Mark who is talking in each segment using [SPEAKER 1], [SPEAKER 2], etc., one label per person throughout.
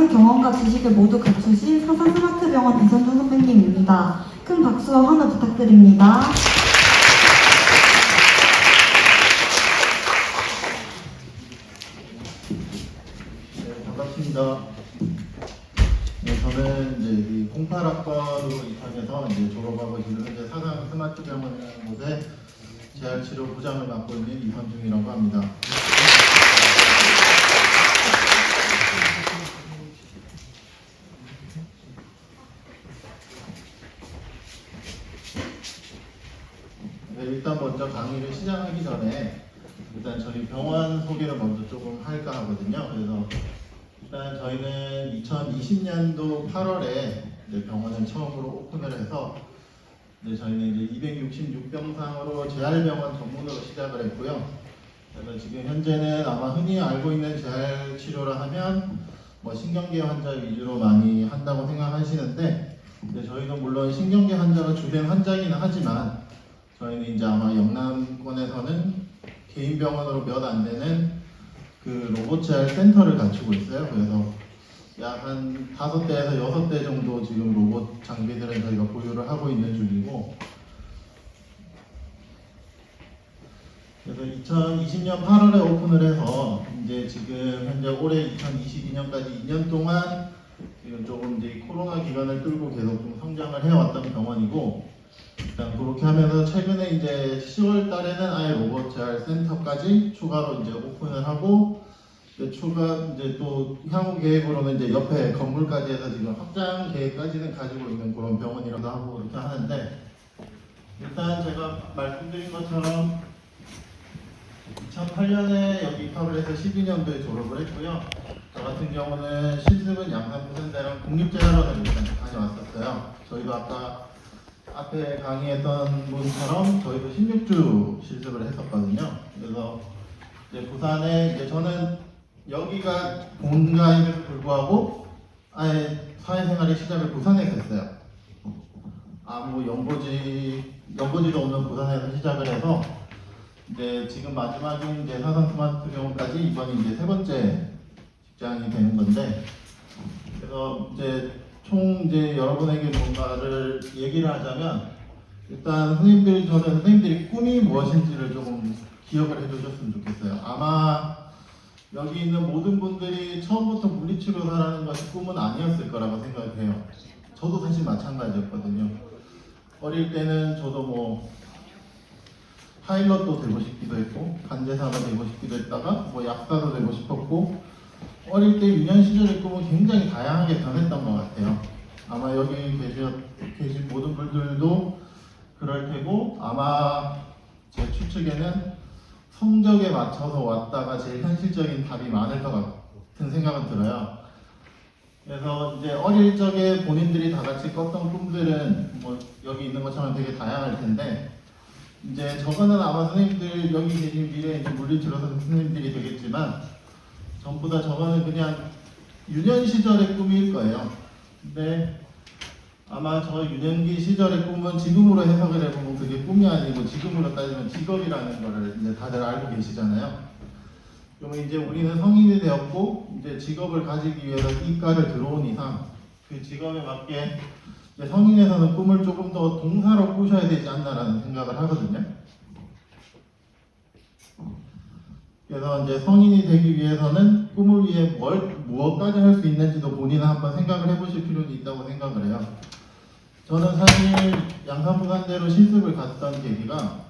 [SPEAKER 1] 많은 경험과 지식을 모두 갖추신 사산 스마트병원 이선준 선배님입니다. 큰 박수와 환호 부탁드립니다.
[SPEAKER 2] 네, 반갑습니다. 네, 저는 이제 이 08학번으로 입학해서 이제 졸업하고 지금 현재 사산 스마트병원이라는 곳에 재활치료 부장을 맡고 있는 이선중이라고 합니다. 네, 일단 먼저 강의를 시작하기 전에 일단 저희 병원 소개를 먼저 조금 할까 하거든요. 그래서 일단 저희는 2020년도 8월에 병원을 처음으로 오픈을 해서 저희는 이제 266병상으로 재활병원 전문으로 시작을 했고요. 그래서 지금 현재는 아마 흔히 알고 있는 재활치료라 하면 뭐 신경계 환자 위주로 많이 한다고 생각하시는데, 저희는 물론 신경계 환자가 주된 환자이긴 하지만 저희는 이제 아마 영남권에서는 개인 병원으로 몇 안 되는 그 로봇 재활 센터를 갖추고 있어요. 그래서 약 한 5대에서 6대 정도 지금 로봇 장비들을 저희가 보유를 하고 있는 중이고, 그래서 2020년 8월에 오픈을 해서 이제 지금 현재 올해 2022년까지 2년 동안 지금 조금 이제 코로나 기간을 뚫고 계속 좀 성장을 해왔던 병원이고, 일단 그렇게 하면서 최근에 이제 10월 달에는 아예 로봇 재활 센터까지 추가로 이제 오픈을 하고, 추가 이제 또 향후 계획으로는 이제 옆에 건물까지 해서 지금 확장 계획까지는 가지고 있는 그런 병원이라고 하고 이렇게 하는데, 일단 제가 말씀드린 것처럼 2008년에 여기 입학을 해서 12년도에 졸업을 했고요. 저 같은 경우는 실습은 양산부산대랑 국립재활원을 일단 다녀왔었어요. 저희도 아까 앞에 강의했던 분처럼 저희도 16주 실습을 했었거든요. 그래서 이제 부산에 이제 저는 여기가 본가임에도 불구하고 아예 사회생활의 시작을 부산에서 했어요. 아무 연고지도 없는 부산에서 시작을 해서 이제 지금 마지막인 이제 사산 스마트병원까지 이번이 이제 3번째 직장이 되는 건데, 그래서 이제 총 이제 여러분에게 뭔가를 얘기를 하자면, 일단 저는 선생님들이 꿈이 무엇인지를 조금 기억을 해두셨으면 좋겠어요. 아마 여기 있는 모든 분들이 처음부터 물리치료사라는 것이 꿈은 아니었을 거라고 생각을 해요. 저도 사실 마찬가지였거든요. 어릴 때는 저도 뭐 파일럿도 되고 싶기도 했고, 간제사가 되고 싶기도 했다가 뭐 약사도 되고 싶었고, 어릴 때 유년 시절의 꿈은 굉장히 다양하게 변했던 것 같아요. 아마 여기 계신 모든 분들도 그럴 테고, 아마 제 추측에는 성적에 맞춰서 왔다가 제일 현실적인 답이 많을 것 같은 생각은 들어요. 그래서 이제 어릴 적에 본인들이 다 같이 꿨던 꿈들은 뭐 여기 있는 것처럼 되게 다양할 텐데, 이제 저거는 아마 선생님들 여기 계신 미래 이제 물리치료사 선생님들이 되겠지만, 전부 다 저거는 그냥 유년 시절의 꿈일 거예요. 근데 아마 저 유년기 시절의 꿈은 지금으로 해석을 해보면 그게 꿈이 아니고 지금으로 따지면 직업이라는 거를 이제 다들 알고 계시잖아요. 그러면 이제 우리는 성인이 되었고 이제 직업을 가지기 위해서 이과를 들어온 이상 그 직업에 맞게 이제 성인에서는 꿈을 조금 더 동사로 꾸셔야 되지 않나라는 생각을 하거든요. 그래서 이제 성인이 되기 위해서는 꿈을 위해 무엇까지 할 수 있는지도 본인은 한번 생각을 해보실 필요는 있다고 생각을 해요. 저는 사실 양산부산대로 실습을 갔던 계기가,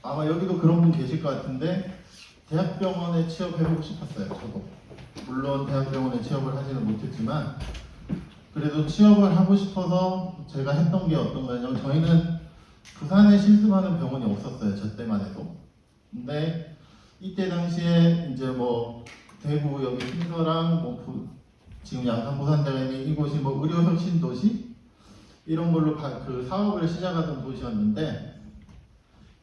[SPEAKER 2] 아마 여기도 그런 분 계실 것 같은데, 대학병원에 취업해보고 싶었어요. 저도 물론 대학병원에 취업을 하지는 못했지만 그래도 취업을 하고 싶어서 제가 했던 게 어떤 거냐면, 저희는 부산에 실습하는 병원이 없었어요. 저 때만 해도. 근데 이때 당시에 이제 뭐 대구 여기 신서랑 뭐 지금 양산부산대가 있는 이곳이 뭐 의료혁신 도시 이런 걸로 그 사업을 시작하던 도시였는데,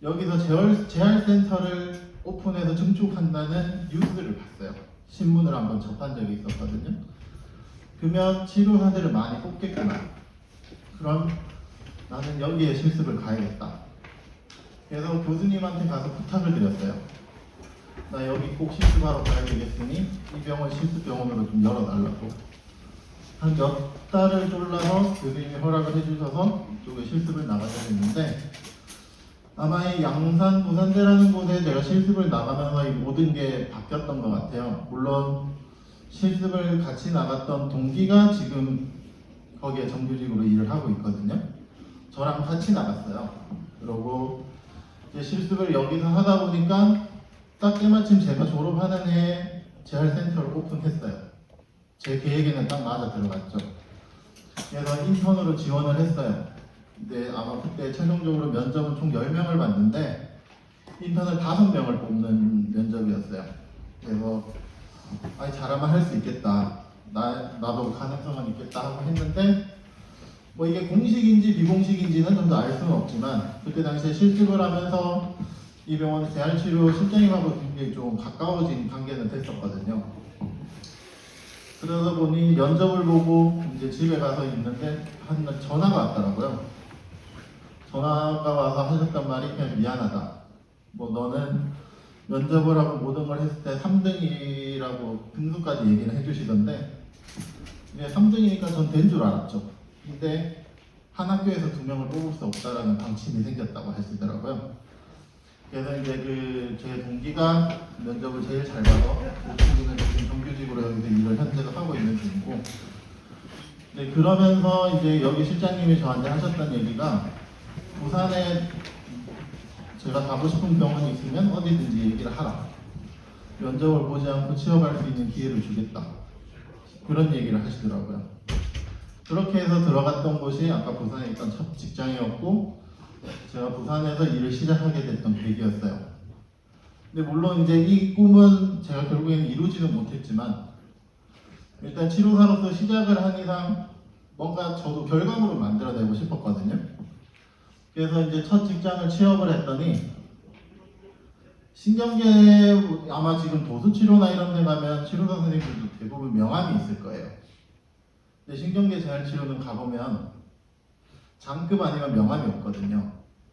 [SPEAKER 2] 여기서 재활센터를 오픈해서 증축한다는 뉴스를 봤어요. 신문을 한번 접한 적이 있었거든요. 그러면 치료사들을 많이 뽑겠구나. 그럼 나는 여기에 실습을 가야겠다. 그래서 교수님한테 가서 부탁을 드렸어요. 나 여기 꼭 실습하러 가야 되겠으니 이 병원 실습병원으로 좀 열어달라고 한 몇 달을 졸라서 교수님이 허락을 해주셔서 이쪽에 실습을 나가게 됐는데, 아마 이 양산 부산대라는 곳에 제가 실습을 나가면서 이 모든 게 바뀌었던 것 같아요. 물론 실습을 같이 나갔던 동기가 지금 거기에 정규직으로 일을 하고 있거든요. 저랑 같이 나갔어요. 그리고 이제 실습을 여기서 하다 보니까 딱 때마침 제가 졸업하는 해에 재활센터를 오픈했어요. 제 계획에는 딱 맞아 들어갔죠. 그래서 인턴으로 지원을 했어요. 근데 아마 그때 최종적으로 면접은 총 10명을 봤는데 인턴을 5명을 뽑는 면접이었어요. 그래서 아니 잘하면 할 수 있겠다. 나도 가능성은 있겠다 하고 했는데, 뭐 이게 공식인지 비공식인지는 좀 더 알 수는 없지만 그때 당시에 실습을 하면서 이 병원 재활치료 실장님하고 굉장히 좀 가까워진 관계는 됐었거든요. 그러다 보니 면접을 보고 이제 집에 가서 있는데 한 전화가 왔더라고요. 전화가 와서 하셨단 말이 그냥 미안하다. 뭐 너는 면접을 하고 모든 걸 했을 때 3등이라고 등수까지 얘기는 해주시던데, 이제 3등이니까 전 된 줄 알았죠. 근데 한 학교에서 2명을 뽑을 수 없다라는 방침이 생겼다고 하시더라고요. 그래서 이제 제 동기가 면접을 제일 잘 봐서 그 친구는 지금 정규직으로 여기서 일을 현재도 하고 있는 중이고, 네, 그러면서 이제 여기 실장님이 저한테 하셨던 얘기가, 부산에 제가 가고 싶은 병원이 있으면 어디든지 얘기를 하라. 면접을 보지 않고 취업할 수 있는 기회를 주겠다. 그런 얘기를 하시더라고요. 그렇게 해서 들어갔던 곳이 아까 부산에 있던 첫 직장이었고, 제가 부산에서 일을 시작하게 됐던 계기였어요. 근데 물론 이제 이 꿈은 제가 결국에는 이루지는 못했지만, 일단 치료사로서 시작을 한 이상 뭔가 저도 결과물을 만들어내고 싶었거든요. 그래서 이제 첫 직장을 취업을 했더니, 신경계 아마 지금 도수치료나 이런 데 가면 치료사 선생님들도 대부분 명함이 있을 거예요. 근데 신경계 재활치료는 가보면 장급 아니면 명함이 없거든요.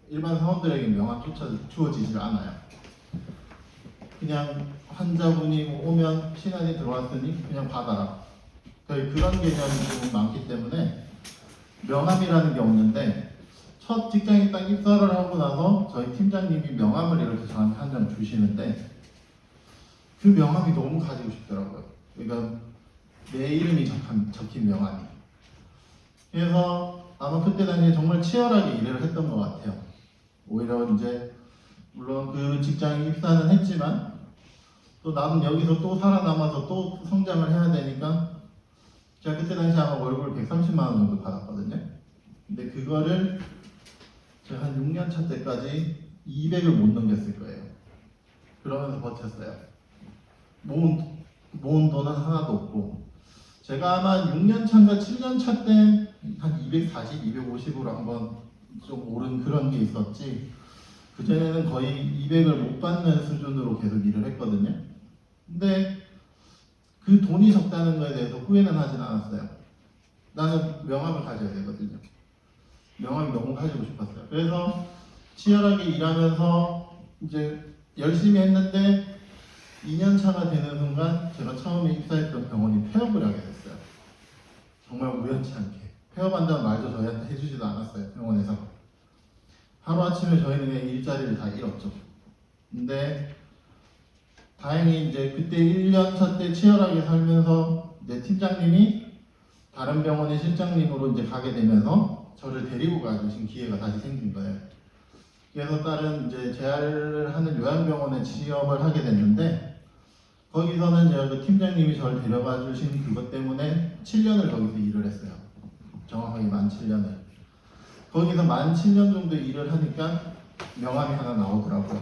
[SPEAKER 2] 일반 사원들에게 명함조차 주어지질 않아요. 그냥 환자분이 오면 신안이 들어왔으니 그냥 받아라. 거의 그런 개념이 좀 많기 때문에 명함이라는 게 없는데, 첫 직장에 딱 입사를 하고 나서 저희 팀장님이 명함을 이렇게 저한테 한 장 주시는데, 그 명함이 너무 가지고 싶더라고요. 그러니까 내 이름이 적힌 명함이. 그래서 아마 그때 당시에 정말 치열하게 일을 했던 것 같아요. 오히려 이제 물론 그 직장에 입사는 했지만 또 나는 여기서 또 살아남아서 또 성장을 해야 되니까, 제가 그때 당시 아마 월급을 130만 원 정도 받았거든요. 근데 그거를 제가 한 6년 차 때까지 200을 못 넘겼을 거예요. 그러면서 버텼어요. 모은 돈은 하나도 없고, 제가 아마 6년 차인가 7년 차 때 한 240, 250으로 한번 좀 오른 그런 게 있었지, 그전에는 거의 200을 못 받는 수준으로 계속 일을 했거든요. 근데 그 돈이 적다는 거에 대해서 후회는 하진 않았어요. 나는 명함을 가져야 되거든요. 명함이 너무 가지고 싶었어요. 그래서 치열하게 일하면서 이제 열심히 했는데 2년 차가 되는 순간 제가 처음에 입사했던 병원이 폐업을 하게 됐어요. 정말 우연치 않게. 폐업한다는 말도 저희한테 해주지도 않았어요, 병원에서. 하루아침에 저희는 그냥 일자리를 다 잃었죠. 근데 다행히 이제 그때 1년 차 때 치열하게 살면서 이제 팀장님이 다른 병원의 실장님으로 이제 가게 되면서 저를 데리고 가주신 기회가 다시 생긴 거예요. 그래서 다른 이제 재활을 하는 요양병원에 취업을 하게 됐는데, 거기서는 제가 그 팀장님이 저를 데려가 주신 그것 때문에 7년을 거기서 일을 했어요. 정확하게 만 7년을. 거기서 만 7년 정도 일을 하니까 명함이 하나 나오더라고요.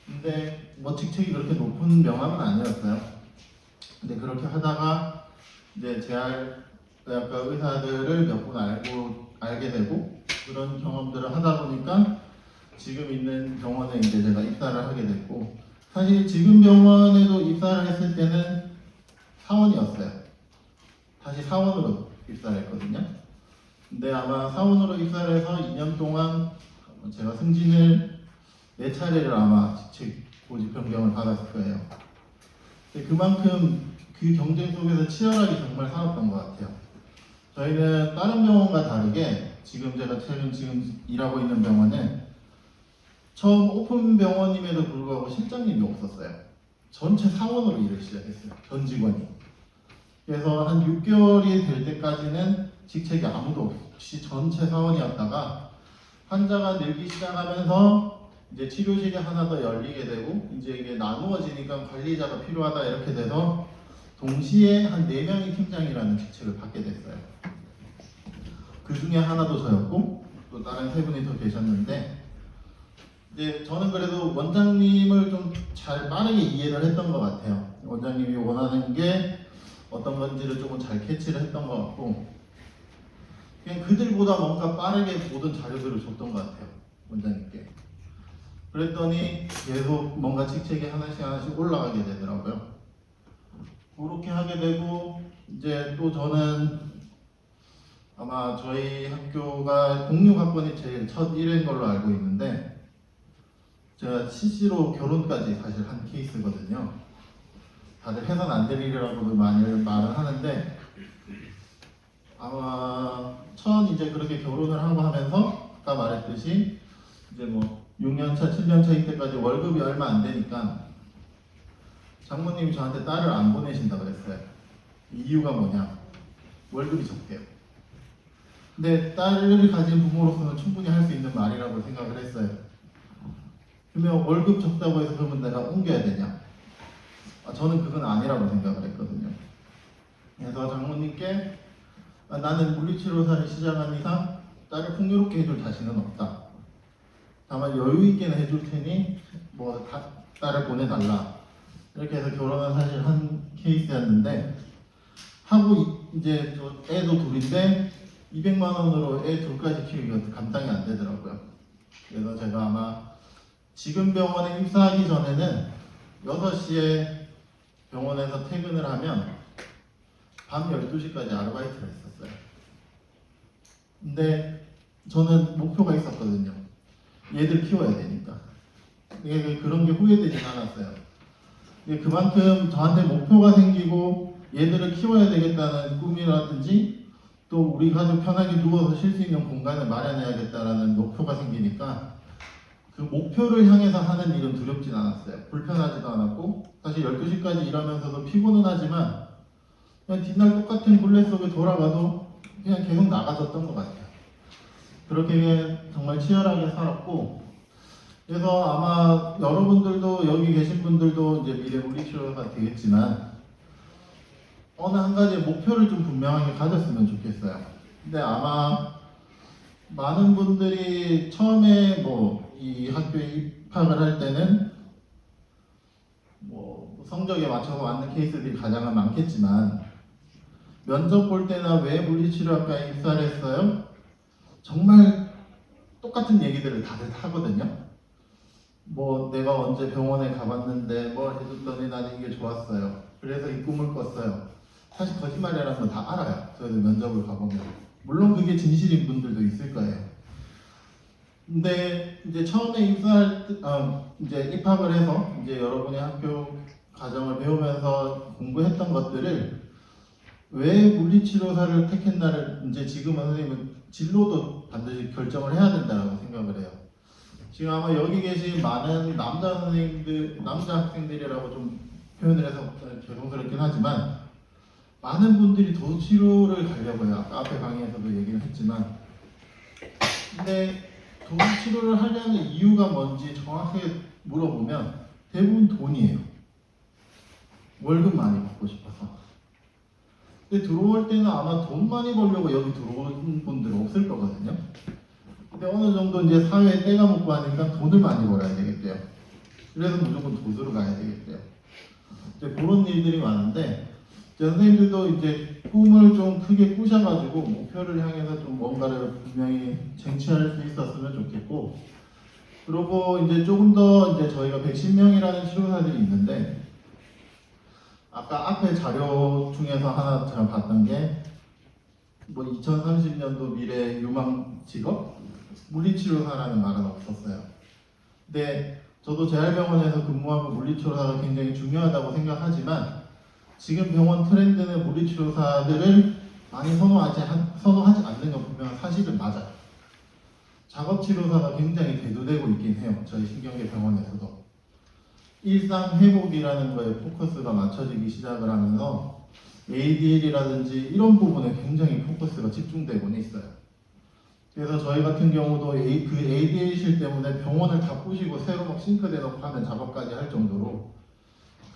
[SPEAKER 2] 근데 뭐 직책이 그렇게 높은 명함은 아니었어요. 근데 그렇게 하다가 이제 재활의학과 의사들을 몇 분 알게 되고 그런 경험들을 하다 보니까 지금 있는 병원에 이제 제가 입사를 하게 됐고, 사실 지금 병원에도 입사를 했을 때는 사원이었어요. 다시 사원으로 입사를 했거든요. 근데 아마 사원으로 입사를 해서 2년 동안 제가 승진을 4차례를 아마 직책 모집 변경을 받았을 거예요. 근데 그만큼 그 경쟁 속에서 치열하게 정말 살았던 것 같아요. 저희는 다른 병원과 다르게 제가 지금 일하고 있는 병원은 처음 오픈 병원임에도 불구하고 실장님이 없었어요. 전체 사원으로 일을 시작했어요. 전 직원이. 그래서 한 6개월이 될 때까지는 직책이 아무도 없이 전체 사원이었다가 환자가 늘기 시작하면서 이제 치료실이 하나 더 열리게 되고 이제 이게 나누어지니까 관리자가 필요하다 이렇게 돼서 동시에 한 4명의 팀장이라는 직책을 받게 됐어요. 그 중에 하나도 저였고 또 다른 3분이 더 계셨는데 이제 저는 그래도 원장님을 좀 잘 빠르게 이해를 했던 것 같아요. 원장님이 원하는 게 어떤 건지를 조금 잘 캐치를 했던 것 같고 그냥 그들보다 뭔가 빠르게 모든 자료들을 줬던 것 같아요. 원장님께. 그랬더니 계속 뭔가 직책이 하나씩 올라가게 되더라고요. 그렇게 하게 되고 이제 또 저는 아마 저희 학교가 공육학번이 제일 첫 1회인 걸로 알고 있는데 제가 CC로 결혼까지 사실 한 케이스거든요. 다들 해선 안 될 일이라고도 많이 말을 하는데 아마 이제 그렇게 결혼을 하고 하면서 아까 말했듯이 이제 뭐 6년차, 7년차일 때까지 월급이 얼마 안 되니까 장모님이 저한테 딸을 안 보내신다 그랬어요. 이유가 뭐냐? 월급이 적대요. 근데 딸을 가진 부모로서는 충분히 할 수 있는 말이라고 생각을 했어요. 그러면 월급 적다고 해서 그러면 내가 옮겨야 되냐? 저는 그건 아니라고 생각을 했거든요. 그래서 장모님께 나는 물리치료사를 시작한 이상 딸을 풍요롭게 해줄 자신은 없다. 다만 여유 있게는 해줄 테니 딸을 보내달라. 이렇게 해서 결혼은 사실 한 케이스였는데 하고 이제 애도 둘인데 200만 원으로 애 둘까지 키우기가 감당이 안 되더라고요. 그래서 제가 아마 지금 병원에 입사하기 전에는 6시에 병원에서 퇴근을 하면 밤 12시까지 아르바이트를 했었어요. 근데 저는 목표가 있었거든요. 얘들 키워야 되니까. 그런 게 후회되진 않았어요. 그만큼 저한테 목표가 생기고 얘들을 키워야 되겠다는 꿈이라든지 또 우리 가족 편하게 누워서 쉴 수 있는 공간을 마련해야겠다라는 목표가 생기니까 그 목표를 향해서 하는 일은 두렵진 않았어요. 불편하지도 않았고 사실 12시까지 일하면서도 피곤은 하지만 그냥 뒷날 똑같은 굴레 속에 돌아가도 그냥 계속 나가졌던 것 같아요. 그렇게 정말 치열하게 살았고 그래서 아마 여러분들도 여기 계신 분들도 이제 미래 물리치료가 되겠지만 어느 한 가지 목표를 좀 분명하게 가졌으면 좋겠어요. 근데 아마 많은 분들이 처음에 이 학교에 입학을 할 때는 성적에 맞춰서 왔는 케이스들이 가장 많겠지만 면접 볼 때나 왜 물리치료학과에 입사를 했어요? 정말 똑같은 얘기들을 다들 하거든요. 내가 언제 병원에 가봤는데 뭘 해줬더니 나는 이게 좋았어요. 그래서 이 꿈을 꿨어요. 사실 거짓말이라는 건 다 알아요. 저희들 면접을 가보면. 물론 그게 진실인 분들도 있을 거예요. 근데 이제 처음에 이제 입학을 해서 이제 여러분의 학교 과정을 배우면서 공부했던 것들을 왜 물리치료사를 택했나를 이제 지금은 선생님은 진로도 반드시 결정을 해야 된다고 생각을 해요. 지금 아마 여기 계신 많은 남자 학생들이라고 좀 표현을 해서 죄송스럽긴 하지만 많은 분들이 도수치료를 가려고 해요. 아까 앞에 강의에서도 얘기를 했지만 근데 도수치료를 하려는 이유가 뭔지 정확하게 물어보면 대부분 돈이에요. 월급 많이 받고 싶어서. 근데 들어올 때는 아마 돈 많이 벌려고 여기 들어온 분들 없을 거거든요. 근데 어느 정도 이제 사회에 때가 묻고 하니까 돈을 많이 벌어야 되겠대요. 그래서 무조건 도수로 가야 되겠대요. 이제 그런 일들이 많은데 선생님들도 이제 꿈을 좀 크게 꾸셔가지고 목표를 향해서 좀 뭔가를 분명히 쟁취할 수 있었으면 좋겠고 그리고 이제 조금 더 이제 저희가 110명이라는 치료사들이 있는데 아까 앞에 자료 중에서 하나 제가 봤던 게 2030년도 미래 유망 직업 물리치료사라는 말은 없었어요. 근데 저도 재활병원에서 근무하고 물리치료사가 굉장히 중요하다고 생각하지만 지금 병원 트렌드는 물리치료사들을 많이 선호하지 않는 건 분명 사실은 맞아요. 작업치료사가 굉장히 대두되고 있긴 해요. 저희 신경계 병원에서도. 일상 회복이라는 거에 포커스가 맞춰지기 시작을 하면서 ADL이라든지 이런 부분에 굉장히 포커스가 집중되고는 있어요. 그래서 저희 같은 경우도 그 ADL실 때문에 병원을 다 부시고 새로 막 싱크대 넣고 하는 작업까지 할 정도로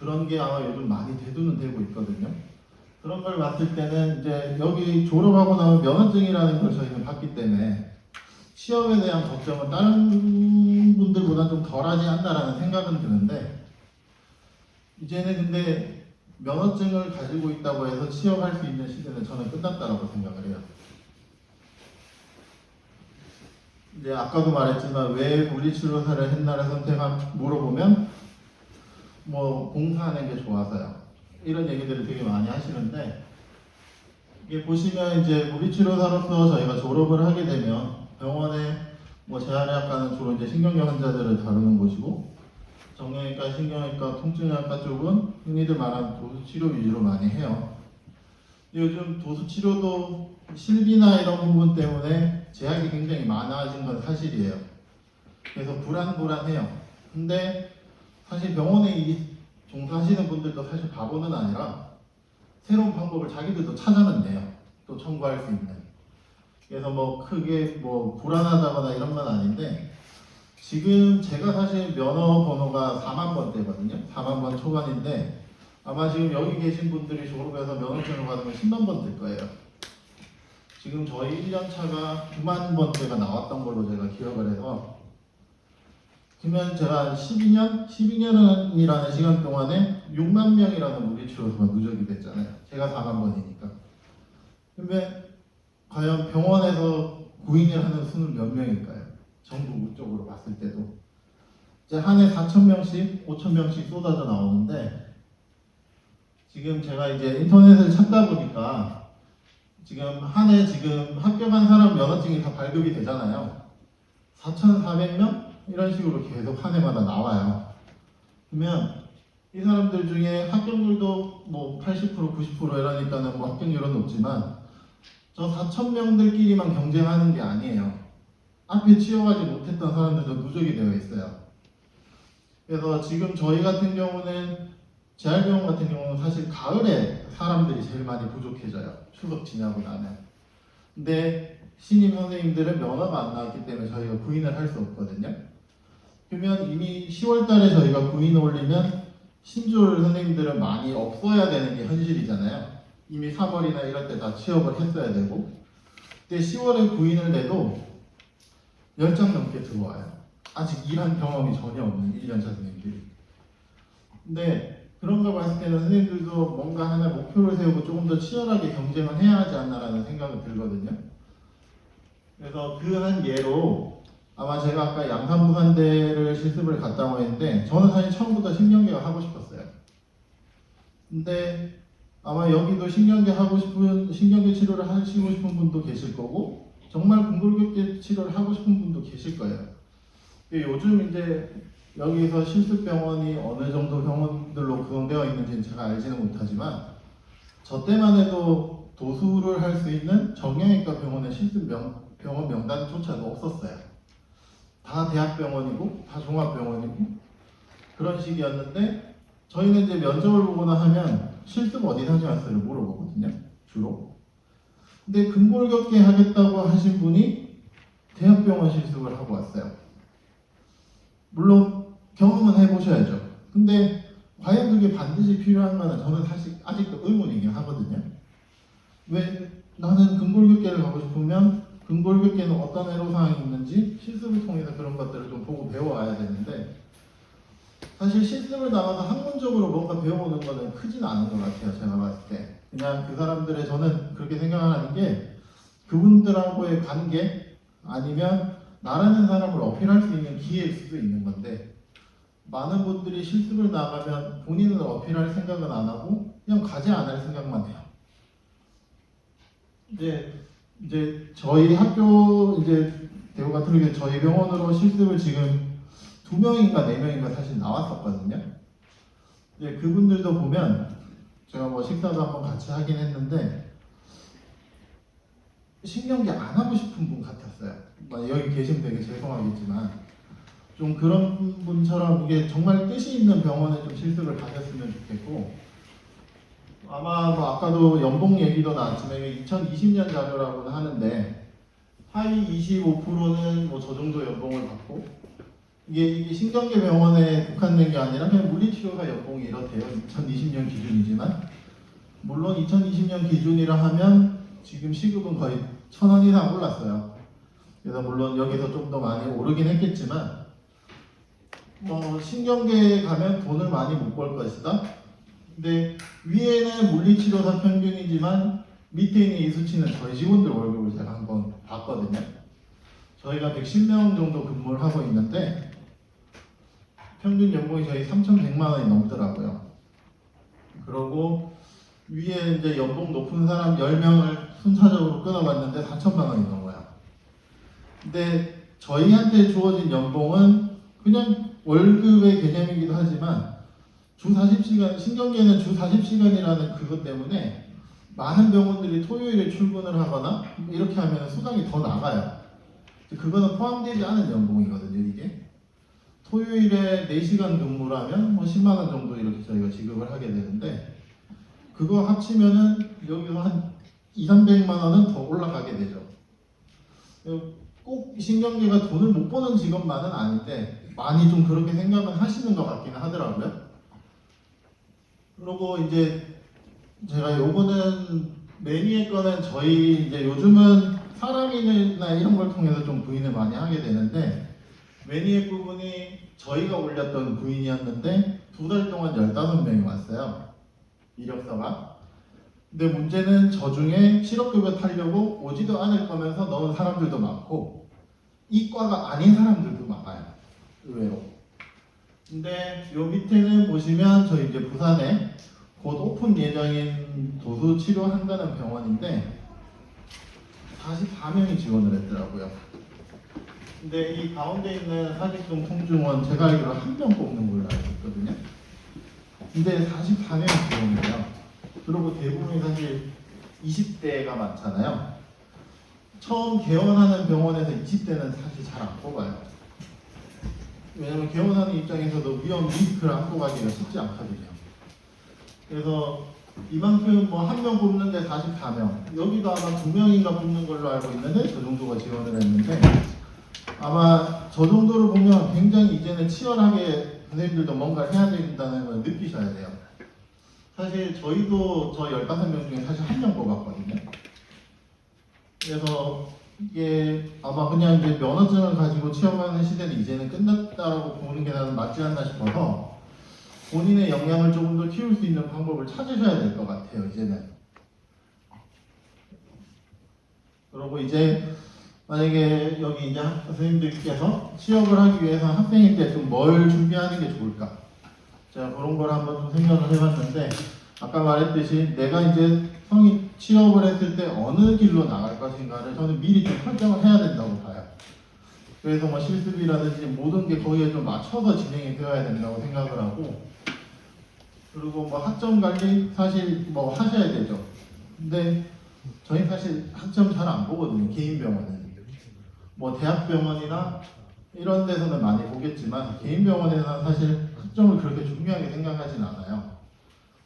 [SPEAKER 2] 그런 게 아마 요즘 많이 대두는 되고 있거든요. 그런 걸 봤을 때는 이제 여기 졸업하고 나면 면허증이라는 걸 저희는 받기 때문에 시험에 대한 걱정은 다른 분들보다 좀 덜하지 않나라는 생각은 드는데 이제는 근데 면허증을 가지고 있다고 해서 취업할 수 있는 시대는 저는 끝났다라고 생각을 해요. 이제 아까도 말했지만 왜 물리치료사를 했나를 물어보면 뭐 공사하는 게 좋아서요. 이런 얘기들을 되게 많이 하시는데 이게 보시면 이제 물리치료사로서 저희가 졸업을 하게 되면 병원에 뭐 재활의학과는 주로 이제 신경계 환자들을 다루는 곳이고 정형외과, 신경외과, 통증의학과 쪽은 흔히들 말하는 도수치료 위주로 많이 해요. 요즘 도수치료도 실비나 이런 부분 때문에 제약이 굉장히 많아진 건 사실이에요. 그래서 불안해요. 근데 사실 병원에 종사하시는 분들도 사실 바보는 아니라 새로운 방법을 자기들도 찾아냈네요. 또 청구할 수 있는. 그래서 뭐 크게 뭐 불안하다거나 이런 건 아닌데 지금 제가 사실 면허 번호가 4만 번대거든요. 4만 번 초반인데 아마 지금 여기 계신 분들이 졸업해서 면허증을 받으면 10만 번 될 거예요. 지금 저희 1년 차가 9만 번대가 나왔던 걸로 제가 기억을 해서 그러면 제가 12년이라는 시간 동안에 6만 명이라는 물리치료사가 누적이 됐잖아요. 제가 4만 번이니까. 그러면 과연 병원에서 구인을 하는 수는 몇 명일까요? 전국적으로 봤을 때도. 이제 한 해 4,000명씩, 5,000명씩 쏟아져 나오는데 지금 제가 이제 인터넷을 찾다 보니까 지금 한 해 지금 합격한 사람 면허증이 다 발급이 되잖아요. 4,400명? 이런 식으로 계속 한 해마다 나와요. 그러면 이 사람들 중에 합격률도 뭐 80%, 90% 이러니까는 뭐 합격률은 높지만 저 4,000명들끼리만 경쟁하는 게 아니에요. 앞에 치여가지 못했던 사람들도 누적이 되어 있어요. 그래서 지금 저희 같은 경우는 재활병원 같은 경우는 사실 가을에 사람들이 제일 많이 부족해져요. 추석 지나고 나면. 근데 신임 선생님들은 면허가 안 나왔기 때문에 저희가 구인을 할 수 없거든요. 그러면 이미 10월 달에 저희가 구인 올리면 신졸 선생님들은 많이 없어야 되는 게 현실이잖아요. 이미 3월이나 이럴 때 다 취업을 했어야 되고. 근데 10월에 구인을 내도 10장 넘게 들어와요. 아직 일한 경험이 전혀 없는 1년차 선생님들이. 근데 그런 거 봤을 때는 선생님들도 뭔가 하나 목표를 세우고 조금 더 치열하게 경쟁을 해야 하지 않나라는 생각이 들거든요. 그래서 그 한 예로 아마 제가 아까 양산부산대를 실습을 갔다고 했는데 저는 사실 처음부터 신경계가 하고 싶었어요. 근데 아마 여기도 신경계 치료를 하시고 싶은 분도 계실 거고 정말 궁골격계 치료를 하고 싶은 분도 계실 거예요. 요즘 이제 여기서 실습병원이 어느 정도 병원들로 구성되어 있는지는 제가 알지는 못하지만 저 때만 해도 도수를 할 수 있는 정형외과 병원의 병원 명단조차도 없었어요. 다 대학병원이고 다 종합병원이고 그런 식이었는데 저희는 이제 면접을 보거나 하면 실습 어디 다녀왔어요? 물어보거든요. 주로. 근데 근골격계 하겠다고 하신 분이 대학병원 실습을 하고 왔어요. 물론 경험은 해보셔야죠. 근데 과연 그게 반드시 필요한가는 저는 사실 아직도 의문이긴 하거든요. 왜 나는 근골격계를 가고 싶으면 근골격계는 어떤 애로사항이 있는지 실습을 통해서 그런 것들을 좀 보고 배워와야 되는데 사실 실습을 나가서 학문적으로 뭔가 배워오는 거는 크진 않은 것 같아요. 제가 봤을 때. 그냥 그 사람들의 저는 그렇게 생각하는 게 그분들하고의 관계 아니면 나라는 사람을 어필할 수 있는 기회일 수도 있는 건데 많은 분들이 실습을 나가면 본인은 어필할 생각은 안 하고 그냥 가지 않을 생각만 해요. 이제 저희 학교 이제 대우가톨릭에 저희 병원으로 실습을 지금 2명인가 4명인가 사실 나왔었거든요. 근데 그분들도 보면 제가 뭐 식사도 한번 같이 하긴 했는데 신경기 안 하고 싶은 분 같았어요. 여기 계시면 되게 죄송하겠지만 좀 그런 분처럼 이게 정말 뜻이 있는 병원에 좀 실습을 가셨으면 좋겠고, 아마 뭐 아까도 연봉 얘기도 나왔지만 이게 2020년 자료라고는 하는데 하위 25%는 뭐 저 정도 연봉을 받고, 이게 신경계 병원에 국한된 게 아니라 그냥 물리치료사 연봉이 이렇대요. 2020년 기준이지만, 물론 2020년 기준이라 하면 지금 시급은 거의 1,000원 이상 올랐어요. 그래서 물론 여기서 좀 더 많이 오르긴 했겠지만, 뭐 신경계에 가면 돈을 많이 못 벌 것이다. 근데 위에는 물리치료사 평균이지만 밑에 있는 이 수치는 저희 직원들 월급을 제가 한번 봤거든요. 저희가 110명 정도 근무를 하고 있는데 평균 연봉이 저희 3,100만 원이 넘더라고요. 그러고 위에 이제 연봉 높은 사람 10명을 순차적으로 끊어봤는데 4천만 원이 넘어요. 근데 저희한테 주어진 연봉은 그냥 월급의 개념이기도 하지만 주 40시간, 신경계는 주 40시간이라는 그것 때문에 많은 병원들이 토요일에 출근을 하거나 이렇게 하면 수당이 더 나가요. 그거는 포함되지 않은 연봉이거든요, 이게. 토요일에 4시간 근무를 하면 뭐 10만 원 정도 이렇게 저희가 지급을 하게 되는데, 그거 합치면은 여기서 한 2, 300만 원은 더 올라가게 되죠. 꼭 신경계가 돈을 못 버는 직업만은 아닌데 많이 좀 그렇게 생각을 하시는 것 같기는 하더라고요. 그리고 이제 제가 요거는 매니의 거는 저희 이제 요즘은 사람이나 이런 걸 통해서 좀 부인을 많이 하게 되는데, 매니의 부분이 저희가 올렸던 부인이었는데 2달 동안 15명이 왔어요, 이력서가. 근데 문제는 저 중에 실업급여 타려고 오지도 않을 거면서 넣은 사람들도 많고 이과가 아닌 사람들도 많아요, 의외로. 근데 요 밑에는 보시면 저희 이제 부산에 곧 오픈 예정인 도수 치료한다는 병원인데 44명이 지원을 했더라고요. 근데 이 가운데 있는 사직동 통중원 제가 알기로 1명 뽑는 걸로 알고 있거든요. 근데 44명이 지원해요. 그리고 대부분이 사실 20대가 많잖아요. 처음 개원하는 병원에서 20대는 사실 잘 안 뽑아요. 왜냐면 개원하는 입장에서도 위험 리스크를 안고 가기가 쉽지 않거든요. 그래서 이만큼 뭐 1명 뽑는데 44명, 여기도 아마 2명인가 뽑는 걸로 알고 있는데 저 정도가 지원을 했는데, 아마 저 정도를 보면 굉장히 이제는 치열하게 선생님들도 뭔가를 해야 된다는 걸 느끼셔야 돼요. 사실 저희도 저 15명 중에 사실 1명 뽑았거든요. 그래서 이게 아마 그냥 이제 면허증을 가지고 취업하는 시대는 이제는 끝났다라고 보는 게 나는 맞지 않나 싶어서 본인의 역량을 조금 더 키울 수 있는 방법을 찾으셔야 될 것 같아요, 이제는. 그리고 이제 만약에 여기 이제 선생님들께서 취업을 하기 위해서 학생일 때 좀 뭘 준비하는 게 좋을까? 제가 그런 걸 한번 좀 생각을 해봤는데, 아까 말했듯이 내가 이제 성인 취업을 했을 때 어느 길로 나갈 것인가를 저는 미리 좀 설정을 해야 된다고 봐요. 그래서 뭐 실습이라든지 모든 게 거기에 좀 맞춰서 진행이 되어야 된다고 생각을 하고, 그리고 뭐 학점 관리 사실 뭐 하셔야 되죠. 근데 저희 사실 학점 잘 안 보거든요, 개인 병원은. 뭐 대학병원이나 이런 데서는 많이 보겠지만 개인 병원에서는 사실 학점을 그렇게 중요하게 생각하진 않아요.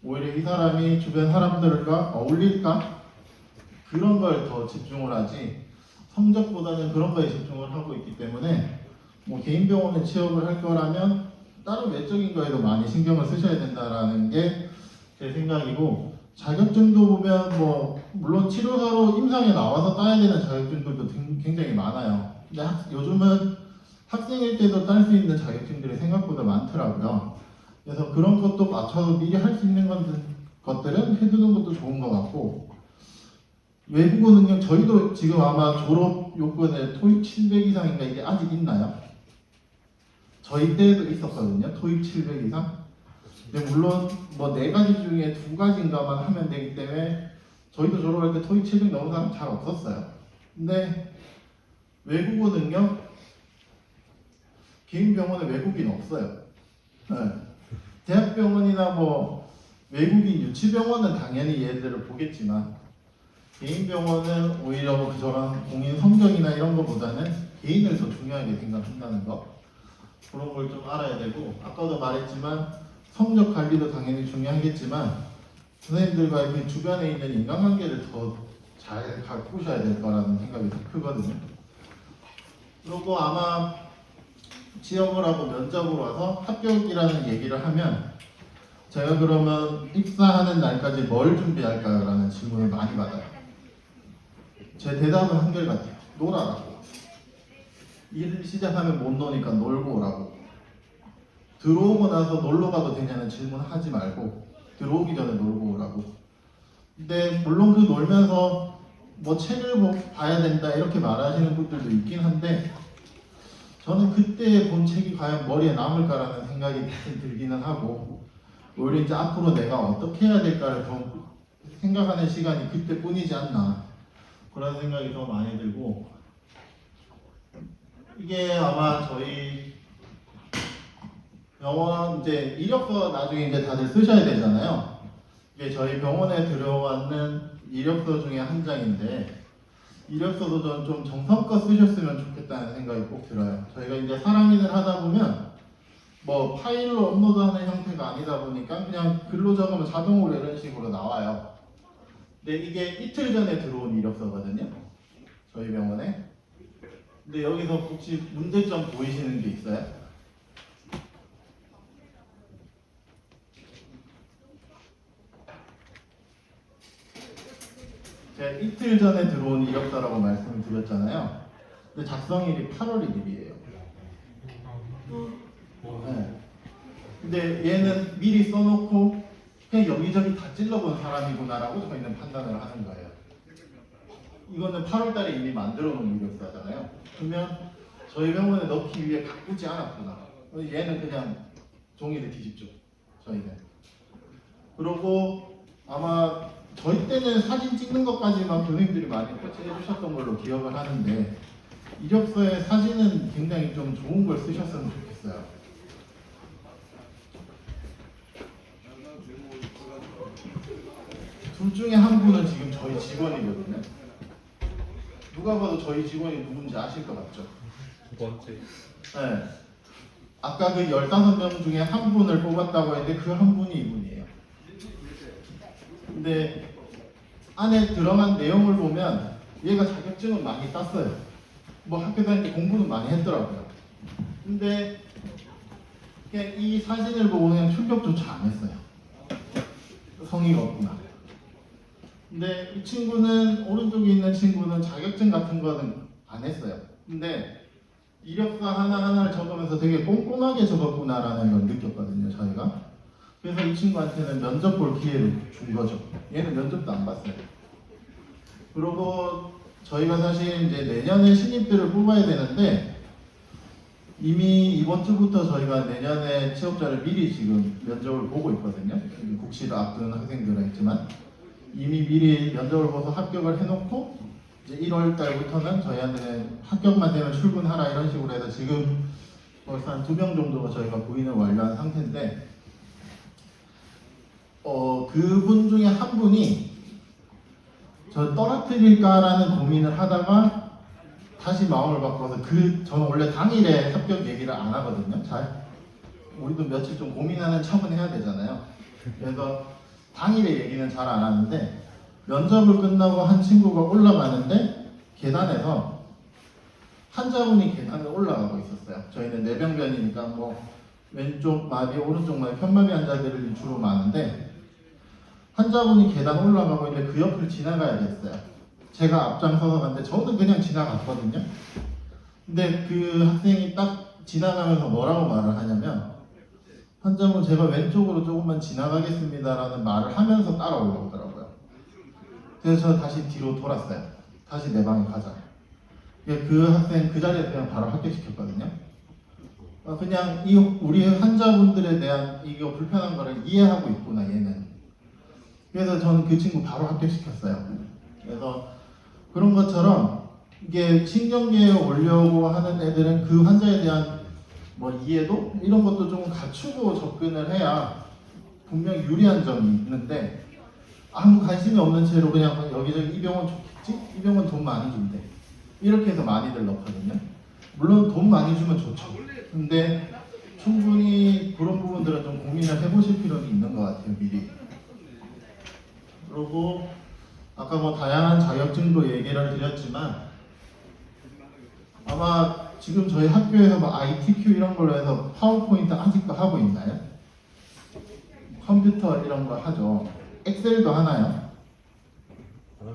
[SPEAKER 2] 오히려 이 사람이 주변 사람들과 어울릴까? 그런 걸 더 집중을 하지 성적보다는 그런 거에 집중을 하고 있기 때문에, 뭐 개인 병원에 취업을 할 거라면 다른 외적인 거에도 많이 신경을 쓰셔야 된다라는 게 제 생각이고, 자격증도 보면 뭐 물론 치료사로 임상에 나와서 따야 되는 자격증들도 굉장히 많아요. 근데 요즘은 학생일 때도 딸 수 있는 자격증들이 생각보다 많더라고요. 그래서 그런 것도 맞춰서 미리 할 수 있는 것들은 해두는 것도 좋은 것 같고, 외국어 능력 저희도 지금 아마 졸업 요건에 토익 700 이상인가 이게 아직 있나요? 저희 때에도 있었거든요, 토익 700 이상. 근데 물론 뭐 4가지 중에 2가지인가만 하면 되기 때문에 저희도 졸업할 때 토익 700 넘은 사람 잘 없었어요. 근데 외국어 능력 개인 병원에 외국인 없어요. 네. 대학병원이나 뭐 외국인 유치병원은 당연히 얘들을 보겠지만 개인 병원은 오히려 뭐 저런 공인 성적이나 이런 것보다는 개인을 더 중요하게 생각한다는 거, 그런 걸 좀 알아야 되고, 아까도 말했지만 성적 관리도 당연히 중요하겠지만 선생님들과의 그 주변에 있는 인간관계를 더 잘 가꾸셔야 될 거라는 생각이 더 크거든요. 그리고 아마 취업을 하고 면접으로 와서 합격이라는 얘기를 하면 제가 그러면 입사하는 날까지 뭘 준비할까라는 질문을 많이 받아요. 제 대답은 한결같아요. 놀아라고. 일 시작하면 못 노니까 놀고 오라고. 들어오고 나서 놀러 가도 되냐는 질문 하지 말고 들어오기 전에 놀고 오라고. 근데 물론 그 놀면서 뭐 책을 봐야 된다 이렇게 말하시는 분들도 있긴 한데 저는 그때 본 책이 과연 머리에 남을까라는 생각이 들기는 하고, 오히려 이제 앞으로 내가 어떻게 해야 될까를 더 생각하는 시간이 그때뿐이지 않나, 그런 생각이 더 많이 들고, 이게 아마 저희 병원 이제 이력서 나중에 이제 다들 쓰셔야 되잖아요. 이게 저희 병원에 들어왔는 이력서 중에 한 장인데, 이력서도 저는 좀 정성껏 쓰셨으면 좋겠다는 생각이 꼭 들어요. 저희가 이제 사람인을 하다 보면 뭐 파일로 업로드하는 형태가 아니다 보니까 그냥 글로 적으면 자동으로 이런 식으로 나와요. 근데 이게 이틀 전에 들어온 이력서거든요, 저희 병원에. 근데 여기서 혹시 문제점 보이시는 게 있어요? 제가 이틀 전에 들어온 이력서라고 말씀을 드렸잖아요. 근데 작성일이 8월 1일이에요. 네. 근데 얘는 미리 써놓고 그냥 여기저기 다 찔러본 사람이구나라고 저희는 판단을 하는 거예요. 이거는 8월 달에 이미 만들어 놓은 이력서잖아요. 그러면 저희 병원에 넣기 위해 가꾸지 않았구나. 얘는 그냥 종이를 뒤집죠, 저희는. 그리고 아마 저희 때는 사진 찍는 것까지만 교수님들이 많이 코치해 주셨던 걸로 기억을 하는데, 이력서에 사진은 굉장히 좀 좋은 걸 쓰셨으면 좋겠어요. 둘 중에 한 분은 지금 저희 직원이거든요. 누가 봐도 저희 직원이 누군지 아실 것 같죠?
[SPEAKER 3] 두 번째.
[SPEAKER 2] 네. 아까 그 15명 중에 한 분을 뽑았다고 했는데 그 한 분이 이분이에요. 근데 안에 들어간 내용을 보면 얘가 자격증은 많이 땄어요. 뭐 학교 다닐 때 공부는 많이 했더라고요. 근데 그냥 이 사진을 보고 그냥 출격조차 안 했어요. 성의가 없구나. 근데 이 친구는, 오른쪽에 있는 친구는 자격증 같은 거는 안 했어요. 근데 이력서 하나하나를 적으면서 되게 꼼꼼하게 적었구나라는 걸 느꼈거든요, 저희가. 그래서 이 친구한테는 면접 볼 기회를 준 거죠. 얘는 면접도 안 봤어요. 그리고 저희가 사실 이제 내년에 신입들을 뽑아야 되는데, 이미 이번 주부터 저희가 내년에 취업자를 미리 지금 면접을 보고 있거든요. 국시를 앞둔 학생들은 있지만 이미 미리 면접을 보고 합격을 해놓고 이제 1월 달부터는 저희한테는 합격만 되면 출근하라 이런 식으로 해서 지금 벌써 한 2명 정도가 저희가 부인을 완료한 상태인데, 그분 중에 한 분이 저 떨어뜨릴까라는 고민을 하다가 다시 마음을 바꿔서, 저는 원래 당일에 합격 얘기를 안 하거든요. 우리도 며칠 좀 고민하는 척은 해야 되잖아요. 그래서 당일에 얘기는 잘 안 하는데, 면접을 끝나고 한 친구가 올라가는데 계단에서 환자분이 계단을 올라가고 있었어요. 저희는 내병변이니까 뭐 왼쪽 마비, 오른쪽 마비, 편마비 환자들이 주로 많은데, 환자분이 계단 올라가고 있는데 그 옆을 지나가야 됐어요. 제가 앞장서서 갔는데 저는 그냥 지나갔거든요. 근데 그 학생이 딱 지나가면서 뭐라고 말을 하냐면, 환자분 제가 왼쪽으로 조금만 지나가겠습니다라는 말을 하면서 따라 올라오더라고요. 그래서 저 다시 뒤로 돌았어요. 다시 내 방에 가자. 그 학생 그 자리에서 그냥 바로 합격시켰거든요. 그냥 우리 환자분들에 대한 이거 불편한 거를 이해하고 있구나 얘는. 그래서 저는 그 친구 바로 합격시켰어요. 그래서 그런 것처럼 이게 신경계에 오려고 하는 애들은 그 환자에 대한 뭐 이해도 이런 것도 좀 갖추고 접근을 해야 분명 유리한 점이 있는데 아무 관심이 없는 채로 그냥 여기저기 이 병원 좋겠지? 이 병원 돈 많이 준대. 이렇게 해서 많이들 넣거든요. 물론 돈 많이 주면 좋죠. 근데 충분히 그런 부분들은 좀 고민을 해보실 필요는 있는 것 같아요, 미리. 그리고 아까 뭐 다양한 자격증도 얘기를 드렸지만 아마 지금 저희 학교에서 뭐 ITQ 이런 걸로 해서 파워포인트 아직도 하고 있나요? 컴퓨터 이런 거 하죠. 엑셀도 하나요?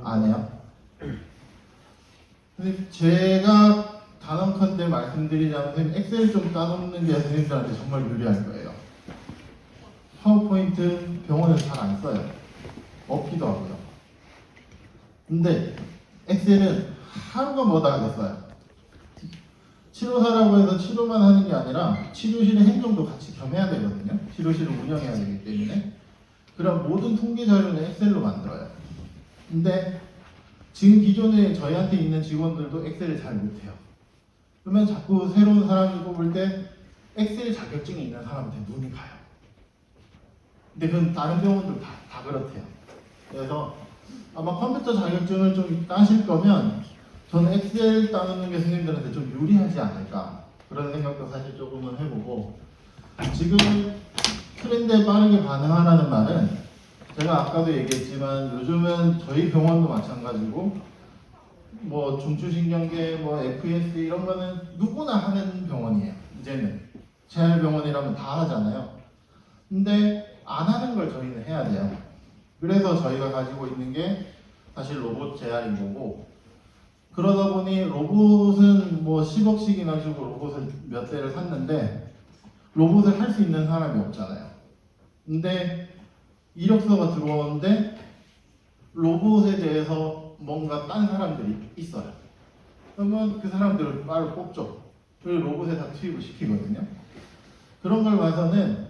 [SPEAKER 2] 안 해요? 근데 제가 단언컨대 말씀드리자면 선생님 엑셀 좀 따놓는 게 선생님들한테 정말 유리할 거예요. 파워포인트 병원에서 잘 안 써요. 없기도 하고요. 근데 엑셀은 하루가 뭐다 하겠어요. 치료사라고 해서 치료만 하는 게 아니라 치료실의 행정도 같이 겸해야 되거든요. 치료실을 운영해야 되기 때문에. 그럼 모든 통계 자료는 엑셀로 만들어요. 근데 지금 기존에 저희한테 있는 직원들도 엑셀을 잘 못해요. 그러면 자꾸 새로운 사람을 뽑을 때 엑셀 자격증이 있는 사람한테 눈이 가요. 근데 그건 다른 병원들 다 그렇대요. 그래서 아마 컴퓨터 자격증을 좀 따실 거면 저는 엑셀 따는 게 선생님들한테 좀 유리하지 않을까 그런 생각도 사실 조금은 해보고 지금 트렌드에 빠르게 반응하라는 말은 제가 아까도 얘기했지만 요즘은 저희 병원도 마찬가지고 뭐 중추신경계, 뭐 FS 이런 거는 누구나 하는 병원이에요. 이제는 재활병원이라면 다 하잖아요. 근데 안 하는 걸 저희는 해야 돼요. 그래서 저희가 가지고 있는 게 사실 로봇 재활인 거고 그러다 보니 로봇은 뭐 10억씩이나 주고 로봇을 몇 대를 샀는데 로봇을 할 수 있는 사람이 없잖아요. 근데 이력서가 들어오는데 로봇에 대해서 뭔가 딴 사람들이 있어요. 그러면 그 사람들을 바로 뽑죠. 그리고 로봇에 다 투입을 시키거든요. 그런 걸 봐서는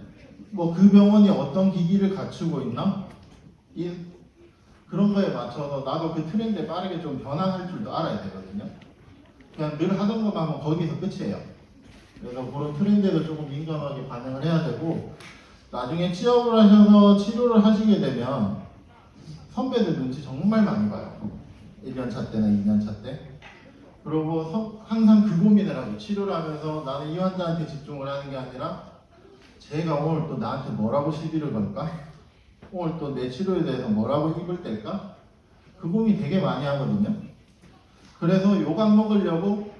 [SPEAKER 2] 뭐 그 병원이 어떤 기기를 갖추고 있나? 그런 거에 맞춰서 나도 그 트렌드에 빠르게 좀 변화할 줄도 알아야 되거든요. 그냥 늘 하던 것만 하면 거기서 끝이에요. 그래서 그런 트렌드에도 조금 민감하게 반응을 해야 되고 나중에 취업을 하셔서 치료를 하시게 되면 선배들 눈치 정말 많이 봐요. 1년차 때나 2년차 때. 그리고 항상 그 고민을 하고 치료를 하면서 나는 이 환자한테 집중을 하는 게 아니라 제가 오늘 또 나한테 뭐라고 시비를 걸까? 오늘 또 내 치료에 대해서 뭐라고 입을 뗄까? 그 고민 되게 많이 하거든요. 그래서 욕 안 먹으려고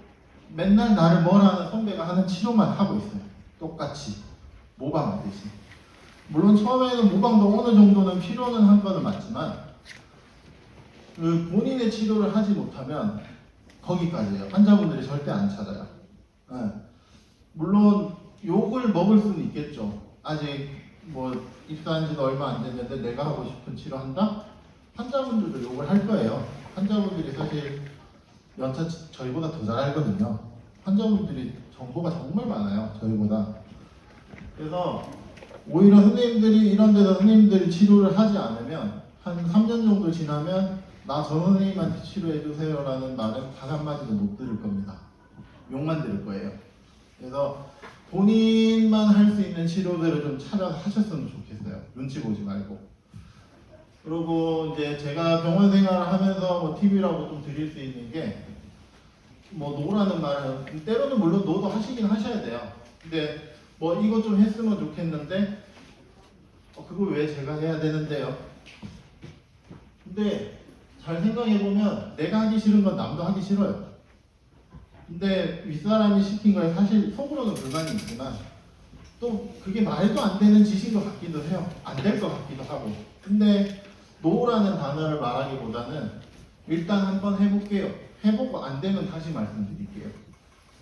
[SPEAKER 2] 맨날 나를 뭐라는 선배가 하는 치료만 하고 있어요. 똑같이 모방하듯이. 물론 처음에는 모방도 어느 정도는 필요는 한 거는 맞지만 그 본인의 치료를 하지 못하면 거기까지예요. 환자분들이 절대 안 찾아요. 네. 물론 욕을 먹을 수는 있겠죠. 아직 뭐 입사한 지도 얼마 안 됐는데 내가 하고 싶은 치료 한다? 환자분들도 욕을 할 거예요. 환자분들이 사실 연차 저희보다 더 잘 알거든요. 환자분들이 정보가 정말 많아요. 저희보다. 그래서 오히려 선생님들이 이런 데서 선생님들이 치료를 하지 않으면 한 3년 정도 지나면 나 저 선생님한테 치료해 주세요라는 말은 단 한마디도 못 들을 겁니다. 욕만 들을 거예요. 그래서 본인만 할 수 있는 치료들을 좀 찾아서 하셨으면 좋겠어요. 눈치 보지 말고. 그리고 이제 제가 병원 생활을 하면서 뭐 팁이라고 좀 드릴 수 있는 게 뭐 노라는 말은 때로는 물론 노도 하시긴 하셔야 돼요. 근데 뭐 이거 좀 했으면 좋겠는데 그거 왜 제가 해야 되는데요? 근데 잘 생각해보면 내가 하기 싫은 건 남도 하기 싫어요. 근데 윗사람이 시킨 거에 사실 속으로는 불만이 있지만 또 그게 말도 안 되는 짓인 것 같기도 해요. 안 될 것 같기도 하고. 근데 노라는 단어를 말하기보다는 일단 한번 해볼게요. 해보고 안 되면 다시 말씀드릴게요.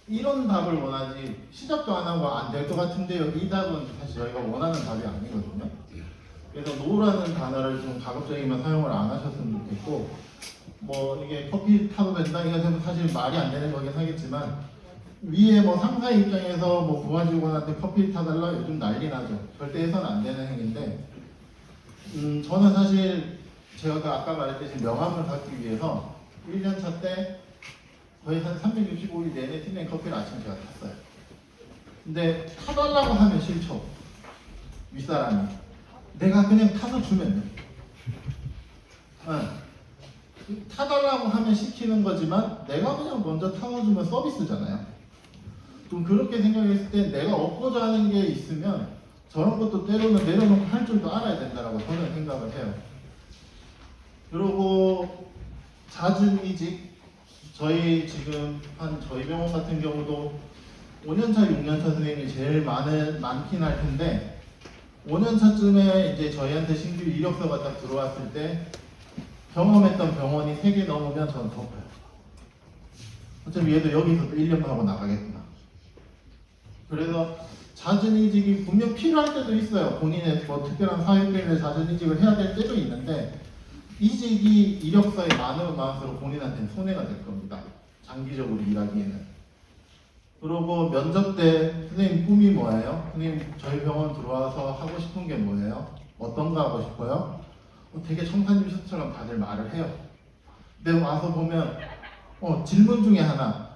[SPEAKER 2] 이런 답을 원하지 시작도 안 하고 안 될 것 같은데요. 이 답은 사실 저희가 원하는 답이 아니거든요. 그래서 노라는 단어를 좀 가급적이면 사용을 안 하셨으면 좋겠고 뭐 이게 커피 타도 된다 이거 되면 사실 말이 안 되는 거긴 하겠지만 위에 뭐 상사 입장에서 뭐 부하 직원한테 커피 타달라 요즘 난리 나죠. 절대 해서는 안 되는 행위인데 저는 사실 제가 아까 말했듯이 명함을 받기 위해서 1년차 때 거의 한 365일 내내 팀장 커피를 아침 제가 탔어요. 근데 타달라고 하면 싫죠. 윗사람이. 내가 그냥 타서 주면 돼. 타달라고 하면 시키는 거지만 내가 그냥 먼저 타워주면 서비스잖아요. 좀 그렇게 생각했을 때 내가 얻고자 하는 게 있으면 저런 것도 때로는 내려놓고 할 줄도 알아야 된다고 저는 생각을 해요. 그리고 잦은 이직, 저희 지금 저희 병원 같은 경우도 5년차, 6년차 선생님이 제일 많긴 할 텐데 5년차쯤에 이제 저희한테 신규 이력서가 딱 들어왔을 때 경험했던 병원이 3개 넘으면 저는 더 커요. 어차피 얘도 여기서도 1년 하고 나가겠구나. 그래서 잦은 이직이 분명 필요할 때도 있어요. 본인의 뭐 특별한 사유 때문에 잦은 이직을 해야 될 때도 있는데 이직이 이력서에 많으면 많을수록 본인한테는 손해가 될 겁니다. 장기적으로 일하기에는. 그리고 면접 때 선생님 꿈이 뭐예요? 선생님 저희 병원 들어와서 하고 싶은 게 뭐예요? 어떤 거 하고 싶어요? 되게 청산님 셔츠처럼 다들 말을 해요. 근데 와서 보면 질문 중에 하나,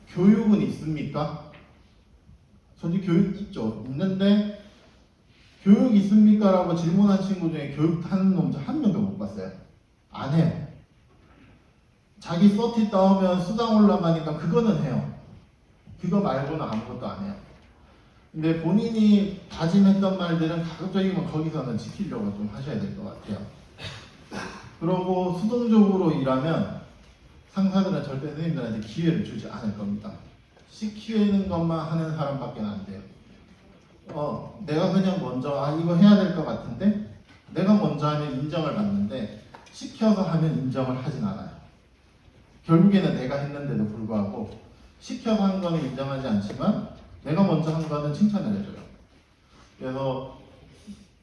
[SPEAKER 2] 교육은 있습니까? 솔직히 교육 있죠. 있는데 교육 있습니까? 라고 질문한 친구 중에 교육 하는 놈 한 명도 못 봤어요. 안 해요. 자기 서티 따오면 수당 올라가니까 그거는 해요. 그거 말고는 아무것도 안 해요. 근데 본인이 다짐했던 말들은 가급적이면 거기서는 지키려고 좀 하셔야 될 것 같아요. 그러고 수동적으로 일하면 상사들은 절대 선생님들한테 기회를 주지 않을 겁니다. 시키는 것만 하는 사람밖에 안 돼요. 내가 그냥 먼저 이거 해야 될 것 같은데 내가 먼저 하면 인정을 받는데 시켜서 하면 인정을 하진 않아요. 결국에는 내가 했는데도 불구하고 시켜서 한 거는 인정하지 않지만 내가 먼저 한 거는 칭찬을 해줘요. 그래서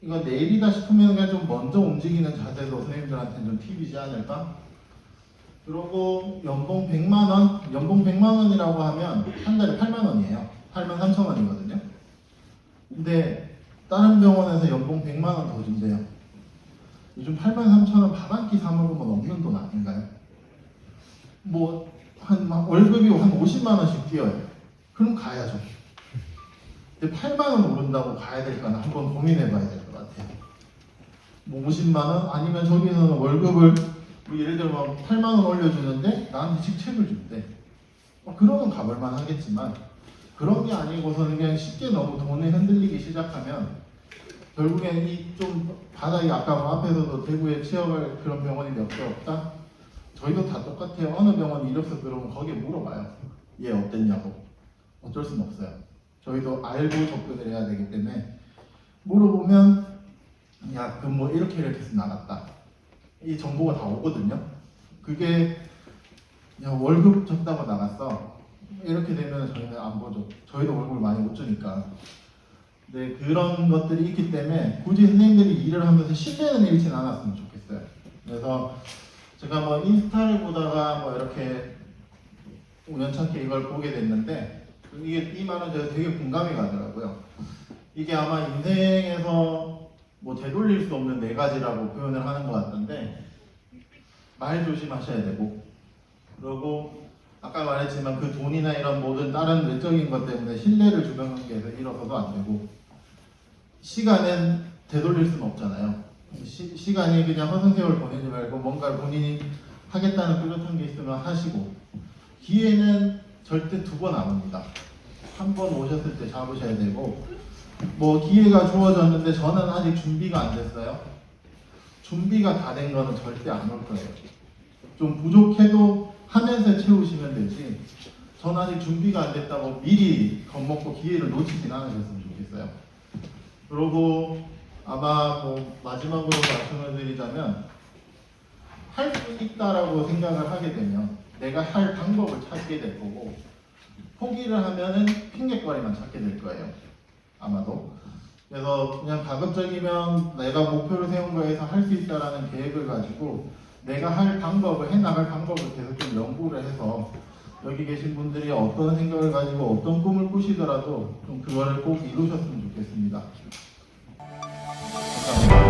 [SPEAKER 2] 이거 내일이다 싶으면 그냥 좀 먼저 움직이는 자세도 선생님들한테는 좀 팁이지 않을까? 그리고 연봉 100만 원, 연봉 100만 원이라고 하면 한 달에 8만 원이에요. 8만 3천 원이거든요. 근데 다른 병원에서 연봉 100만 원 더 준대요. 요즘 8만 3천 원 밥 한 끼 사 먹으면 없는 돈 아닌가요? 월급이 한 50만 원씩 뛰어요. 그럼 가야죠. 근데 8만 원 오른다고 가야 될까는 한번 고민해 봐야 될 것 같아요. 50만 원? 아니면 저기서는 월급을 예를 들면 8만 원 올려주는데 나한테 직책을 준대. 그러면 가볼만 하겠지만 그런 게 아니고서는 그냥 쉽게 너무 돈에 흔들리기 시작하면 결국엔 이 좀 바닥이 아까 앞에서도 대구에 취업할 그런 병원이 몇 개 없다? 저희도 다 똑같아요. 어느 병원 이력서 들어오면 거기에 물어봐요. 얘 어땠냐고. 어쩔 수는 없어요. 저희도 알고 접근을 해야 되기 때문에 물어보면 야 그럼 뭐 이렇게 해서 나갔다. 이 정보가 다 오거든요. 그게 야 월급 적다고 나갔어. 이렇게 되면 저희는 안 보죠. 저희도 월급을 많이 못 주니까. 네, 그런 것들이 있기 때문에 굳이 선생님들이 일을 하면서 신뢰는 잃지는 않았으면 좋겠어요. 그래서 제가 뭐 인스타를 보다가 뭐 이렇게 우연찮게 이걸 보게 됐는데 이 말은 제가 되게 공감이 가더라고요. 이게 아마 인생에서 뭐 되돌릴 수 없는 4가지라고 표현을 하는 것 같던데 말 조심하셔야 되고 그리고 아까 말했지만 그 돈이나 이런 모든 다른 외적인 것 때문에 신뢰를 주변 관계에서 잃어서도 안 되고 시간은 되돌릴 수는 없잖아요. 시간이 그냥 허송세월 보내지 말고 뭔가 본인이 하겠다는 뚜렷한 게 있으면 하시고 기회는 절대 2번 안 옵니다. 한 번 오셨을 때 잡으셔야 되고 뭐 기회가 주어졌는데 저는 아직 준비가 안 됐어요. 준비가 다 된 거는 절대 안 올 거예요. 좀 부족해도 하면서 채우시면 되지 전 아직 준비가 안 됐다고 미리 겁먹고 기회를 놓치진 않으셨으면 좋겠어요. 그리고 아마 뭐 마지막으로 말씀을 드리자면 할 수 있다라고 생각을 하게 되면 내가 할 방법을 찾게 될 거고 포기를 하면은 핑계거리만 찾게 될 거예요. 아마도. 그래서 그냥 가급적이면 내가 목표를 세운 거에서 할 수 있다라는 계획을 가지고 내가 할 방법을 해나갈 방법을 계속 좀 연구를 해서 여기 계신 분들이 어떤 생각을 가지고 어떤 꿈을 꾸시더라도 좀 그거를 꼭 이루셨으면 좋겠습니다. 감사합니다.